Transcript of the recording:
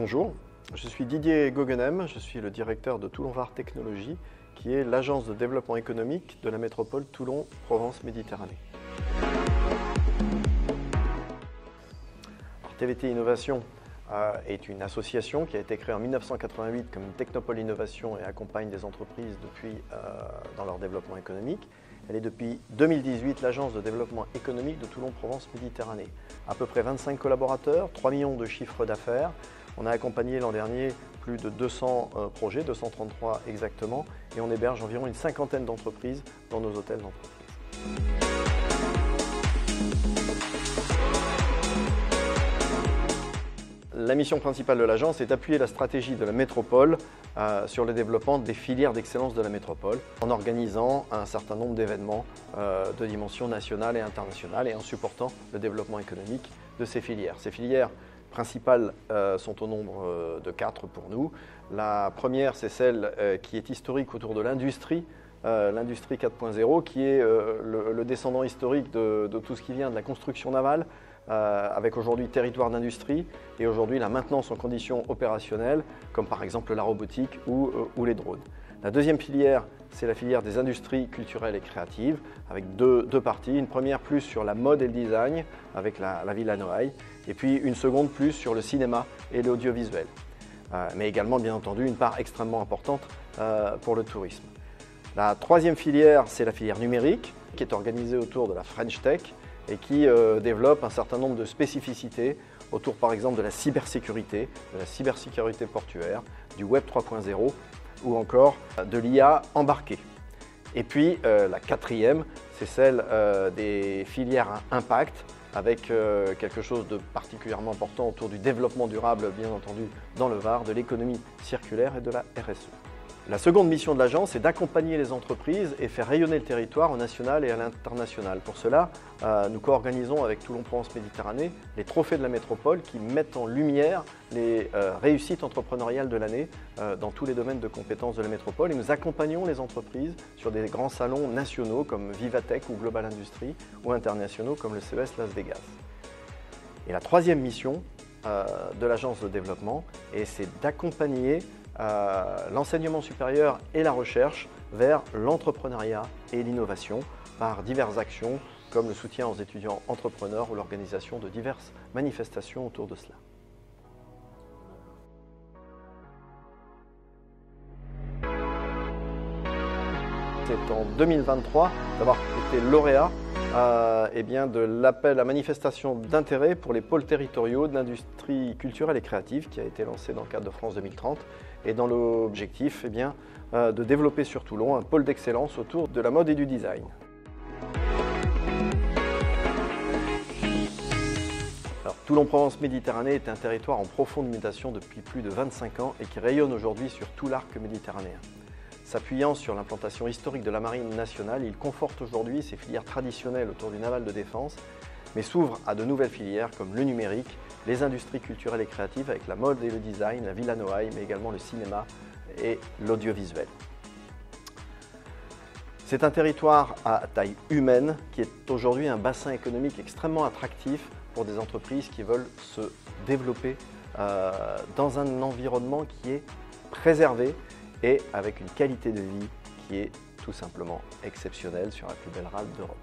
Bonjour, je suis Didier Gauguenem, je suis le directeur de Toulon Var Technologies, qui est l'agence de développement économique de la métropole Toulon-Provence-Méditerranée. TVT Innovation est une association qui a été créée en 1988 comme une technopole innovation et accompagne des entreprises dans leur développement économique. Elle est depuis 2018 l'agence de développement économique de Toulon-Provence-Méditerranée. À peu près 25 collaborateurs, 3 millions de chiffres d'affaires. On a accompagné l'an dernier plus de 200 projets, 233 exactement, et on héberge environ une cinquantaine d'entreprises dans nos hôtels d'entreprise. La mission principale de l'agence est d'appuyer la stratégie de la métropole sur le développement des filières d'excellence de la métropole en organisant un certain nombre d'événements de dimension nationale et internationale et en supportant le développement économique de ces filières. Ces filières principales sont au nombre de 4 pour nous. La première, c'est celle qui est historique autour de l'industrie, l'industrie 4.0, qui est le descendant historique de tout ce qui vient de la construction navale, avec aujourd'hui territoire d'industrie et aujourd'hui la maintenance en conditions opérationnelles, comme par exemple la robotique ou les drones. La deuxième filière, c'est la filière des industries culturelles et créatives, avec deux parties. Une première plus sur la mode et le design, avec la Villa Noailles, et puis une seconde plus sur le cinéma et l'audiovisuel. Mais également, bien entendu, une part extrêmement importante pour le tourisme. La troisième filière, c'est la filière numérique, qui est organisée autour de la French Tech, et qui développe un certain nombre de spécificités autour par exemple de la cybersécurité portuaire, du Web 3.0 ou encore de l'IA embarquée. Et puis la quatrième, c'est celle des filières à impact avec quelque chose de particulièrement important autour du développement durable, bien entendu, dans le Var, de l'économie circulaire et de la RSE. La seconde mission de l'agence est d'accompagner les entreprises et faire rayonner le territoire au national et à l'international. Pour cela, nous co-organisons avec Toulon-Provence-Méditerranée les trophées de la métropole qui mettent en lumière les réussites entrepreneuriales de l'année dans tous les domaines de compétences de la métropole. Et nous accompagnons les entreprises sur des grands salons nationaux comme Vivatech ou Global Industries ou internationaux comme le CES Las Vegas. Et la troisième mission de l'agence de développement, c'est d'accompagner l'enseignement supérieur et la recherche vers l'entrepreneuriat et l'innovation par diverses actions comme le soutien aux étudiants entrepreneurs ou l'organisation de diverses manifestations autour de cela. C'est en 2023 d'avoir été lauréat de l'appel à manifestation d'intérêt pour les pôles territoriaux de l'industrie culturelle et créative qui a été lancé dans le cadre de France 2030 et dans l'objectif de développer sur Toulon un pôle d'excellence autour de la mode et du design. Toulon-Provence-Méditerranée est un territoire en profonde mutation depuis plus de 25 ans et qui rayonne aujourd'hui sur tout l'arc méditerranéen. S'appuyant sur l'implantation historique de la marine nationale, il conforte aujourd'hui ses filières traditionnelles autour du naval de défense, mais s'ouvre à de nouvelles filières comme le numérique, les industries culturelles et créatives avec la mode et le design, la Villa Noailles, mais également le cinéma et l'audiovisuel. C'est un territoire à taille humaine qui est aujourd'hui un bassin économique extrêmement attractif pour des entreprises qui veulent se développer dans un environnement qui est préservé et avec une qualité de vie qui est tout simplement exceptionnelle sur la plus belle rade d'Europe.